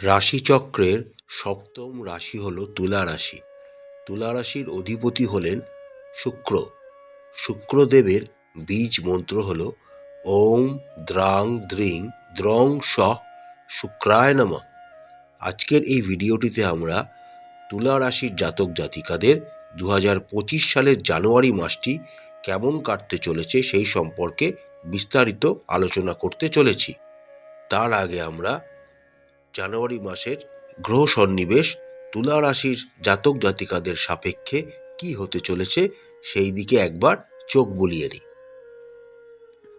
রাশিচক্রের সপ্তম রাশি হল তুলা রাশি। তুলা রাশির অধিপতি হলেন শুক্র। শুক্রদেবের বীজ মন্ত্র হল ওম দ্রাং দ্রিং দ্রং স শুক্রায় নমঃ। আজকের এই ভিডিওটিতে আমরা তুলা রাশির জাতক জাতিকাদের 2025 সালের জানুয়ারি মাসটি কেমন কাটতে চলেছে সেই সম্পর্কে বিস্তারিত আলোচনা করতে চলেছি। তার আগে আমরা জানুয়ারি মাসের গ্রহ সন্নিবেশ তুলা রাশির জাতক জাতিকাদের সাপেক্ষে কি হতে চলেছে সেই দিকে একবার চোখ বুলিয়ে নিই।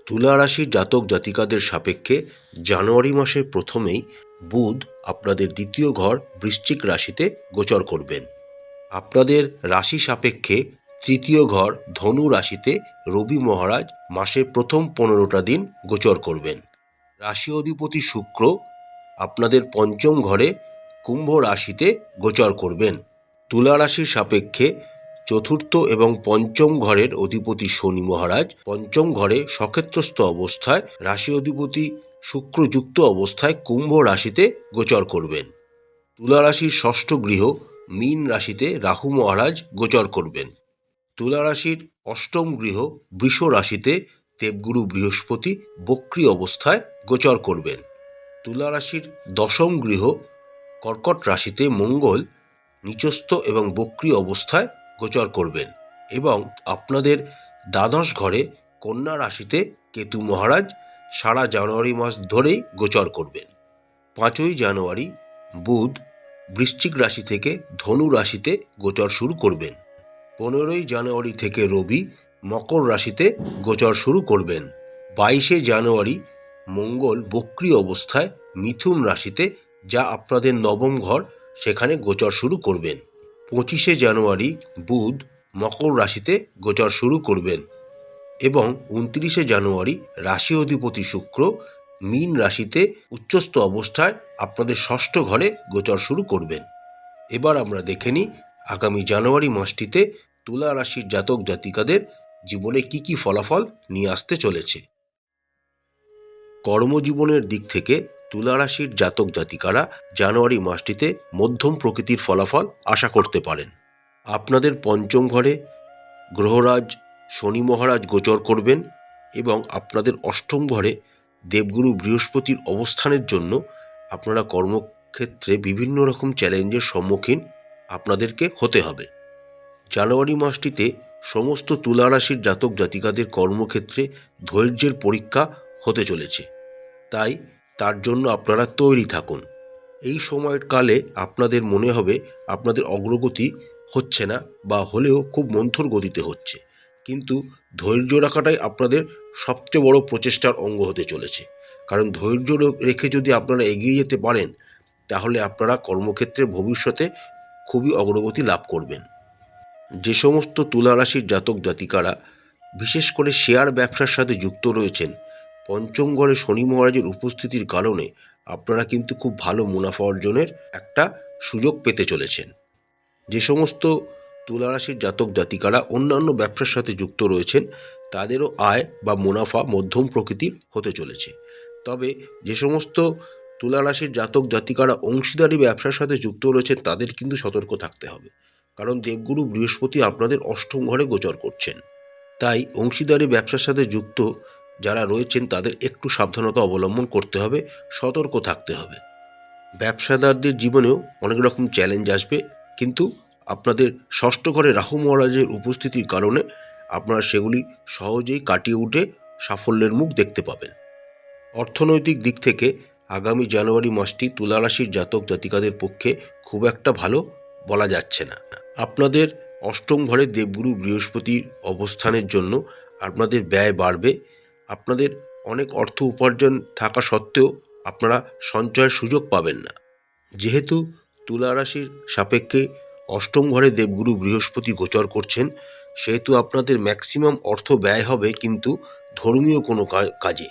তুলা রাশির জাতক জাতিকাদের সাপেক্ষে জানুয়ারি মাসের প্রথমেই বুধ আপনাদের দ্বিতীয় ঘর বৃশ্চিক রাশিতে গোচর করবেন। আপনাদের রাশি সাপেক্ষে তৃতীয় ঘর ধনু রাশিতে রবি মহারাজ মাসের প্রথম 15টা দিন গোচর করবেন। রাশি অধিপতি শুক্র আপনাদের পঞ্চম ঘরে কুম্ভ রাশিতে গোচর করবেন। তুলা রাশির সাপেক্ষে চতুর্থ এবং পঞ্চম ঘরের অধিপতি শনি মহারাজ পঞ্চম ঘরে সক্ষেত্রস্থ অবস্থায় রাশি অধিপতি শুক্রযুক্ত অবস্থায় কুম্ভ রাশিতে গোচর করবেন। তুলা রাশির ষষ্ঠ গৃহ মীন রাশিতে রাহু মহারাজ গোচর করবেন। তুলা রাশির অষ্টম গৃহ বৃষ রাশিতে দেবগুরু বৃহস্পতি বক্রী অবস্থায় গোচর করবেন। তুলা রাশির দশম গৃহ কর্কট রাশিতে মঙ্গল নিচস্থ এবং বক্রী অবস্থায় গোচর করবেন এবং আপনাদের দ্বাদশ ঘরে কন্যা রাশিতে কেতু মহারাজ সারা জানুয়ারি মাস ধরেই গোচর করবেন। 5ই জানুয়ারি বুধ বৃশ্চিক রাশি থেকে ধনু রাশিতে গোচর শুরু করবেন। 15ই জানুয়ারি থেকে রবি মকর রাশিতে গোচর শুরু করবেন। 22শে জানুয়ারি মঙ্গল বক্রী অবস্থায় মিথুন রাশিতে, যা আপনাদের নবম ঘর, সেখানে গোচর শুরু করবেন। 25শে জানুয়ারি বুধ মকর রাশিতে গোচর শুরু করবেন এবং 29শে জানুয়ারি রাশি অধিপতি শুক্র মীন রাশিতে উচ্চস্থ অবস্থায় আপনাদের ষষ্ঠ ঘরে গোচর শুরু করবেন। এবার আমরা দেখে নিই আগামী জানুয়ারি মাসটিতে তুলা রাশির জাতক জাতিকাদের জীবনে কি কি ফলাফল নিয়ে আসতে চলেছে। কর্মজীবনের দিক থেকে তুলা রাশির জাতক জাতিকারা জানুয়ারি মাসটিতে মধ্যম প্রকৃতির ফলাফল আশা করতে পারেন। আপনাদের পঞ্চম ঘরে গ্রহরাজ শনি মহারাজ গোচর করবেন এবং আপনাদের অষ্টম ঘরে দেবগুরু বৃহস্পতির অবস্থানের জন্য আপনারা কর্মক্ষেত্রে বিভিন্ন রকম চ্যালেঞ্জের সম্মুখীন আপনাদেরকে হতে হবে। জানুয়ারি মাসটিতে সমস্ত তুলা রাশির জাতক জাতিকাদের কর্মক্ষেত্রে ধৈর্যের পরীক্ষা হতে চলেছে, তাই তার জন্য আপনারা তৈরি থাকুন। এই সময়ের কালে আপনাদের মনে হবে আপনাদের অগ্রগতি হচ্ছে না বা হলেও খুব মন্থর গতিতে হচ্ছে, কিন্তু ধৈর্য রাখাটাই আপনাদের সবচেয়ে বড় প্রচেষ্টার অঙ্গ হতে চলেছে। কারণ ধৈর্য রেখে যদি আপনারা এগিয়ে যেতে পারেন তাহলে আপনারা কর্মক্ষেত্রে ভবিষ্যতে খুবই অগ্রগতি লাভ করবেন। যে সমস্ত তুলা রাশির জাতক জাতিকারা বিশেষ করে শেয়ার ব্যবসার সাথে যুক্ত রয়েছেন, পঞ্চম ঘরে শনি মহারাজের উপস্থিতির কারণে আপনারা কিন্তু খুব ভালো মুনাফা অর্জনের একটা সুযোগ পেতে চলেছেন। যে সমস্ত তুলা রাশির জাতক জাতিকারা অন্যান্য ব্যবসার সাথে যুক্ত রয়েছেন তাদেরও আয় বা মুনাফা মধ্যম প্রকৃতির হতে চলেছে। তবে যে সমস্ত তুলা রাশির জাতক জাতিকারা অংশীদারি ব্যবসার সাথে যুক্ত রয়েছেন তাদের কিন্তু সতর্ক থাকতে হবে, কারণ দেবগুরু বৃহস্পতি আপনাদের অষ্টম ঘরে গোচর করছেন। তাই অংশীদারি ব্যবসার সাথে যুক্ত যারা রয়েছেন তাদের একটু সাবধানতা অবলম্বন করতে হবে, সতর্ক থাকতে হবে। ব্যবসাদারদের জীবনেও অনেক রকম চ্যালেঞ্জ আসবে, কিন্তু আপনাদের ষষ্ঠ ঘরে রাহু মহারাজের উপস্থিতির কারণে আপনারা সেগুলি সহজেই কাটিয়ে উঠে সাফল্যের মুখ দেখতে পাবেন। অর্থনৈতিক দিক থেকে আগামী জানুয়ারি মাসটি তুলা রাশির জাতক জাতিকাদের পক্ষে খুব একটা ভালো বলা যাচ্ছে না। আপনাদের অষ্টম ঘরে দেবগুরু বৃহস্পতির অবস্থানের জন্য আপনাদের ব্যয় বাড়বে। আপনাদের অনেক অর্থ উপার্জন থাকা সত্ত্বেও আপনারা সঞ্চয়ের সুযোগ পাবেন না। যেহেতু তুলা রাশির সাপেক্ষে অষ্টম ঘরে দেবগুরু বৃহস্পতি গোচর করছেন, সেহেতু আপনাদের ম্যাক্সিমাম অর্থ ব্যয় হবে কিন্তু ধর্মীয় কোনো কাজে।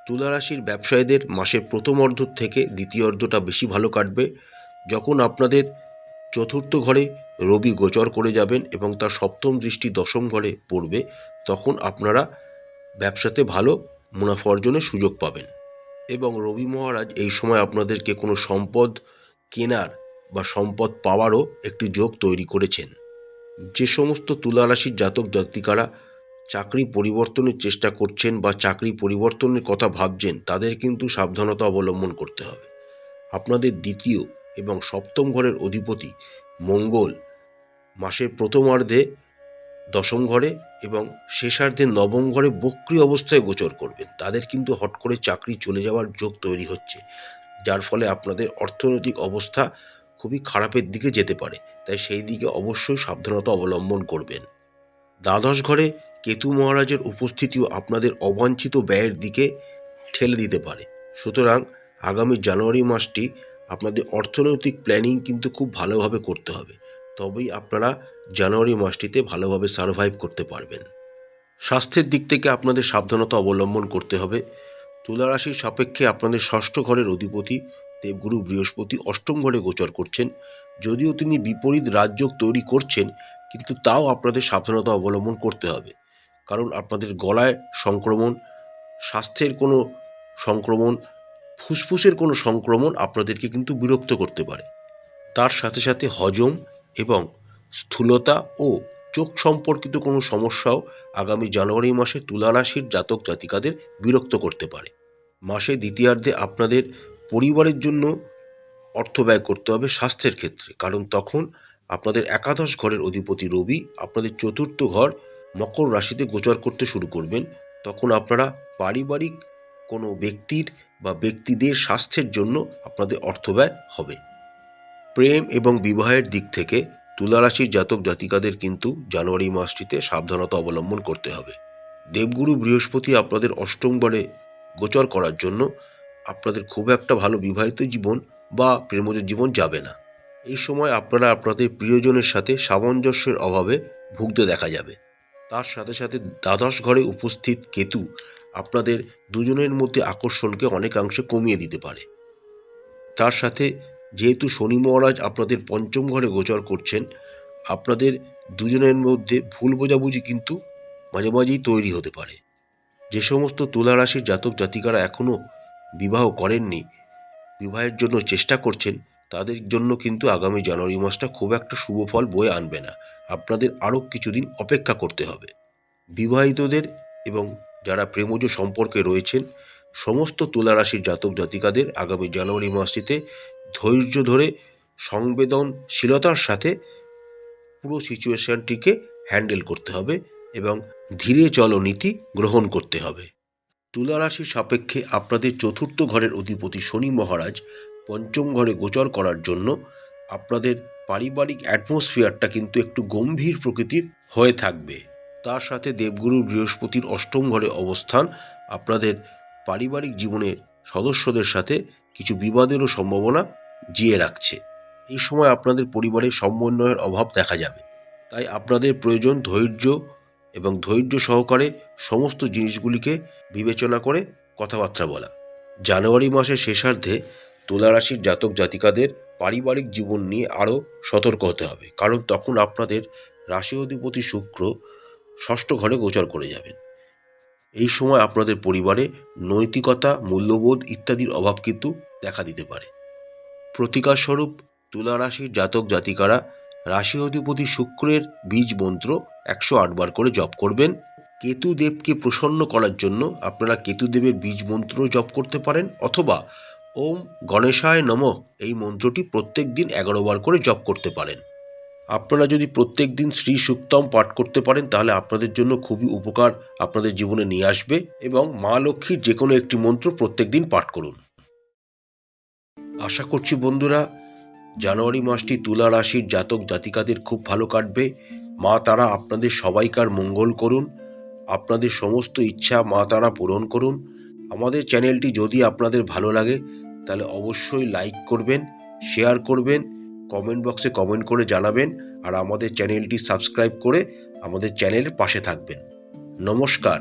তুলা রাশির ব্যবসায়ীদের মাসের প্রথম অর্ধ থেকে দ্বিতীয় অর্ধটা বেশি ভালো কাটবে। যখন আপনাদের চতুর্থ ঘরে রবি গোচর করে যাবেন এবং তার সপ্তম দৃষ্টি দশম ঘরে পড়বে, তখন আপনারা ব্যবসাতে ভালো মুনাফা অর্জনের সুযোগ পাবেন এবং রবি মহারাজ এই সময় আপনাদেরকে কোনো সম্পদ কেনার বা সম্পদ পাওয়ারও একটি যোগ তৈরি করেছেন। যে সমস্ত তুলা রাশির জাতক জাতিকারা চাকরি পরিবর্তনের চেষ্টা করছেন বা চাকরি পরিবর্তনের কথা ভাবছেন, তাদের কিন্তু সাবধানতা অবলম্বন করতে হবে। আপনাদের দ্বিতীয় এবং সপ্তম ঘরের অধিপতি মঙ্গল মাসের প্রথমার্ধে দশম ঘরে এবং শেষার্ধে নবম ঘরে বক্রী অবস্থায় গোচর করবেন। তাদের কিন্তু হট করে চাকরি চলে যাওয়ার যোগ তৈরি হচ্ছে, যার ফলে আপনাদের অর্থনৈতিক অবস্থা খুবই খারাপের দিকে যেতে পারে। তাই সেই দিকে অবশ্যই সাবধানতা অবলম্বন করবেন। দ্বাদশ ঘরে কেতু মহারাজের উপস্থিতিও আপনাদের অবাঞ্ছিত ব্যয়ের দিকে ঠেলে দিতে পারে। সুতরাং আগামী জানুয়ারি মাসটি আপনাদের অর্থনৈতিক প্ল্যানিং কিন্তু খুব ভালোভাবে করতে হবে, তবেই আপনারা জানুয়ারি মাসটিতে ভালোভাবে সার্ভাইভ করতে পারবেন। স্বাস্থ্যের দিক থেকে আপনাদের সাবধানতা অবলম্বন করতে হবে। তুলা রাশির সাপেক্ষে আপনাদের ষষ্ঠ ঘরের অধিপতি দেবগুরু বৃহস্পতি অষ্টম ঘরে গোচর করছেন। যদিও তিনি বিপরীত রাজযোগ তৈরি করছেন, কিন্তু তাও আপনাদের সাবধানতা অবলম্বন করতে হবে, কারণ আপনাদের গলায় সংক্রমণ, স্বাস্থ্যের কোনো সংক্রমণ, ফুসফুসের কোনো সংক্রমণ আপনাদেরকে কিন্তু বিরক্ত করতে পারে। তার সাথে সাথে হজম এবং স্থূলতা ও চোখ সম্পর্কিত কোনো সমস্যাও আগামী জানুয়ারি মাসে তুলা রাশির জাতক জাতিকাদের বিরক্ত করতে পারে। মাসের দ্বিতীয়ার্ধে আপনাদের পরিবারের জন্য অর্থ ব্যয় করতে হবে স্বাস্থ্যের ক্ষেত্রে, কারণ তখন আপনাদের একাদশ ঘরের অধিপতি রবি আপনাদের চতুর্থ ঘর মকর রাশিতে গোচর করতে শুরু করবেন। তখন আপনারা পারিবারিক কোনো ব্যক্তির বা ব্যক্তিদের স্বাস্থ্যের জন্য আপনাদের অর্থ ব্যয় হবে। প্রেম এবং বিবাহের দিক থেকে তুলা রাশির জাতক জাতিকাদের কিন্তু জানুয়ারি মাসটিতে সাবধানতা অবলম্বন করতে হবে। দেবগুরু বৃহস্পতি আপনাদের অষ্টম ঘরে গোচর করার জন্য আপনাদের খুব একটা ভালো বিবাহিত জীবন বা প্রেমজ জীবন যাবে না। এই সময় আপনারা আপনাদের প্রিয়জনের সাথে সামঞ্জস্যের অভাবে ভুগতে দেখা যাবে। তার সাথে সাথে দ্বাদশ ঘরে উপস্থিত কেতু আপনাদের দুজনের মধ্যে আকর্ষণকে অনেকাংশে কমিয়ে দিতে পারে। তার সাথে যেহেতু শনি মহারাজ আপনাদের পঞ্চম ঘরে গোচর করছেন, আপনাদের দুজনের মধ্যে ভুল বোঝাবুঝি কিন্তু মাঝে মাঝেই তৈরি হতে পারে। যে সমস্ত তুলা রাশির জাতক জাতিকারা এখনও বিবাহ করেননি, বিবাহের জন্য চেষ্টা করছেন, তাদের জন্য কিন্তু আগামী জানুয়ারি মাসটা খুব একটা শুভ ফল বয়ে আনবে না। আপনাদের আরও কিছুদিন অপেক্ষা করতে হবে। বিবাহিতদের এবং যারা প্রেমজ সম্পর্কে রয়েছেন সমস্ত তুলা রাশির জাতক জাতিকাদের আগামী জানুয়ারি মাসটিতে ধৈর্য ধরে সংবেদনশীলতার সাথে পুরো সিচুয়েশনটিকে হ্যান্ডেল করতে হবে এবং ধীরে চলো নীতি গ্রহণ করতে হবে। তুলা রাশির সাপেক্ষে আপনাদের চতুর্থ ঘরের অধিপতি শনি মহারাজ পঞ্চম ঘরে গোচর করার জন্য আপনাদের পারিবারিক অ্যাটমসফিয়ারটা কিন্তু একটু গম্ভীর প্রকৃতির হয়ে থাকবে। তার সাথে দেবগুরু বৃহস্পতির অষ্টম ঘরে অবস্থান আপনাদের পারিবারিক জীবনের সদস্যদের সাথে কিছু বিবাদেরও সম্ভাবনা জিয়ে রাখছে। এই সময় আপনাদের পরিবারের সমন্বয়ের অভাব দেখা যাবে। তাই আপনাদের প্রয়োজন ধৈর্য এবং ধৈর্য সহকারে সমস্ত জিনিসগুলিকে বিবেচনা করে কথাবার্তা বলা। জানুয়ারি মাসের শেষার্ধে তুলা রাশির জাতক জাতিকাদের পারিবারিক জীবন নিয়ে আরও সতর্ক হতে হবে, কারণ তখন আপনাদের রাশি অধিপতি শুক্র ষষ্ঠ ঘরে গোচর করে যাবেন। এই সময় আপনাদের পরিবারে নৈতিকতা, মূল্যবোধ ইত্যাদির অভাব কিন্তু দেখা দিতে পারে। প্রতিকারস্বরূপ তুলা রাশির জাতক জাতিকারা রাশি অধিপতি শুক্রের বীজ মন্ত্র 108 বার করে জপ করবেন। কেতুদেবকে প্রসন্ন করার জন্য আপনারা কেতুদেবের বীজ মন্ত্র জপ করতে পারেন, অথবা ওম গণেশায় নমঃ এই মন্ত্রটি প্রত্যেক দিন 11 বার করে জপ করতে পারেন। আপনারা যদি প্রত্যেক দিন শ্রী সুক্তম পাঠ করতে পারেন, তাহলে আপনাদের জন্য খুবই উপকার আপনাদের জীবনে নিয়ে আসবে। এবং মা লক্ষ্মীর যে কোনো একটি মন্ত্র প্রত্যেক দিন পাঠ করুন। আশা করছি বন্ধুরা, জানুয়ারি মাসটি তুলা রাশির জাতক জাতিকাদের খুব ভালো কাটবে। মা তারা আপনাদের সবাইকার মঙ্গল করুন, আপনাদের সমস্ত ইচ্ছা মা তারা পূরণ করুন। আমাদের চ্যানেলটি যদি আপনাদের ভালো লাগে তাহলে অবশ্যই লাইক করবেন, শেয়ার করবেন, কমেন্ট বক্সে কমেন্ট করে জানাবেন, আর আমাদের চ্যানেলটি সাবস্ক্রাইব করে আমাদের চ্যানেলের পাশে থাকবেন। নমস্কার।